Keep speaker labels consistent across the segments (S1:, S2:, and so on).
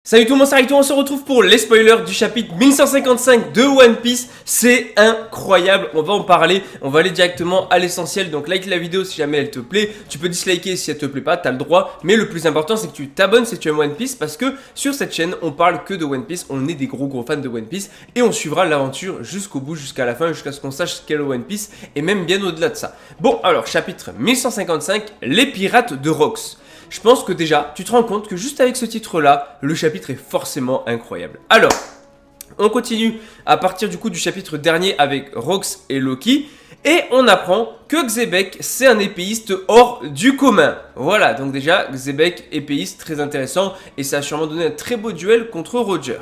S1: Salut tout le monde, c'est Rito, on se retrouve pour les spoilers du chapitre 1155 de One Piece. C'est incroyable, on va en parler, on va aller directement à l'essentiel. Donc like la vidéo si jamais elle te plaît, tu peux disliker si elle te plaît pas, t'as le droit. Mais le plus important c'est que tu t'abonnes si tu aimes One Piece, parce que sur cette chaîne on parle que de One Piece, on est des gros fans de One Piece. Et on suivra l'aventure jusqu'au bout, jusqu'à la fin, jusqu'à ce qu'on sache ce qu'est le One Piece. Et même bien au-delà de ça. Bon alors, chapitre 1155, les pirates de Rox. Je pense que déjà, tu te rends compte que juste avec ce titre-là, le chapitre est forcément incroyable. Alors, on continue à partir du coup du chapitre dernier avec Rox et Loki. Et on apprend que Xebec, c'est un épéiste hors du commun. Voilà, donc déjà, Xebec, épéiste, très intéressant. Et ça a sûrement donné un très beau duel contre Roger.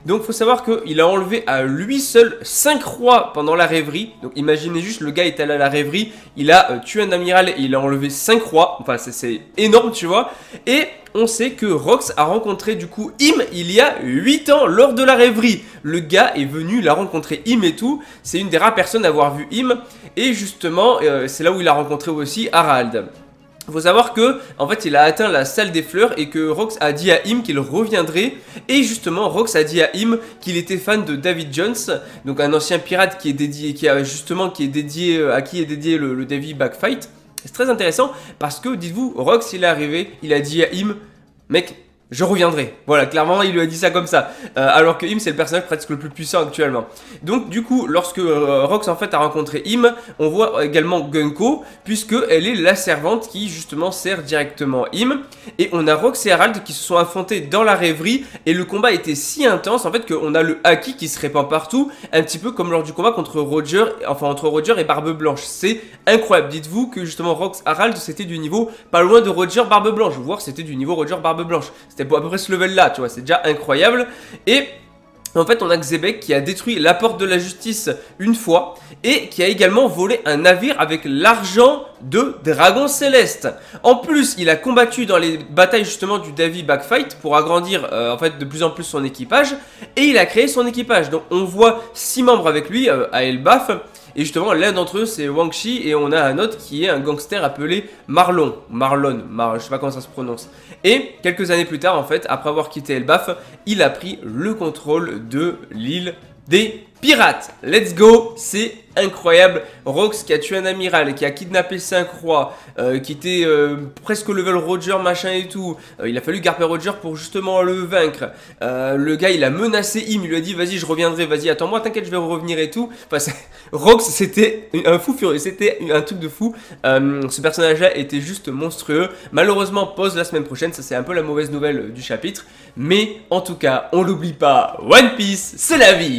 S1: Donc il faut savoir qu'il a enlevé à lui seul 5 rois pendant la rêverie. Donc imaginez juste, le gars est allé à la rêverie, il a tué un amiral et il a enlevé 5 rois. Enfin c'est énorme, tu vois. Et on sait que Rox a rencontré du coup Im il y a 8 ans lors de la rêverie. Le gars est venu, il a rencontré Im et tout. C'est une des rares personnes à avoir vu Im. Et justement, c'est là où il a rencontré aussi Harald. Il faut savoir que, en fait, il a atteint la salle des fleurs et que Rox a dit à Im qu'il reviendrait. Et justement, Rox a dit à Im qu'il était fan de Davy Jones, donc un ancien pirate qui est dédié, à qui est dédié le Davy Backfight. C'est très intéressant parce que, dites-vous, Rox, il est arrivé, il a dit à Im, mec, je reviendrai. Voilà, clairement, il lui a dit ça comme ça. Alors que Im, c'est le personnage presque le plus puissant actuellement. Donc, du coup, lorsque Rox, en fait, a rencontré Im, on voit également Gunko, puisque elle est la servante qui, justement, sert directement Im. Et on a Rox et Harald qui se sont affrontés dans la rêverie. Et le combat était si intense, en fait, qu'on a le haki qui se répand partout. Un petit peu comme lors du combat contre Roger, enfin, entre Roger et Barbe Blanche. C'est incroyable. Dites-vous que, justement, Rox Harald, c'était du niveau pas loin de Roger Barbe Blanche. Voire, c'était du niveau Roger Barbe Blanche. C'était à peu près ce level là, tu vois, c'est déjà incroyable. Et en fait on a Xebec qui a détruit la porte de la justice une fois et qui a également volé un navire avec l'argent de Dragon Céleste. En plus il a combattu dans les batailles justement du Davy Backfight pour agrandir en fait de plus en plus son équipage. Et il a créé son équipage, donc on voit 6 membres avec lui à Elbaf. Et justement, l'un d'entre eux, c'est Wang Shi, et on a un autre qui est un gangster appelé Marlon, je sais pas comment ça se prononce. Et quelques années plus tard, en fait, après avoir quitté Elbaf, il a pris le contrôle de l'île des pirates. Let's go, c'est incroyable. Rox qui a tué un amiral, qui a kidnappé 5 rois, qui était presque level Roger machin et tout. Il a fallu garper Roger pour justement le vaincre. Le gars il a menacé Im, il lui a dit vas-y je reviendrai, vas-y attends-moi, t'inquiète je vais revenir et tout. Enfin, Rox c'était un fou furieux, c'était un truc de fou. Ce personnage là était juste monstrueux. Malheureusement pause la semaine prochaine, ça c'est un peu la mauvaise nouvelle du chapitre. Mais en tout cas on l'oublie pas, One Piece c'est la vie.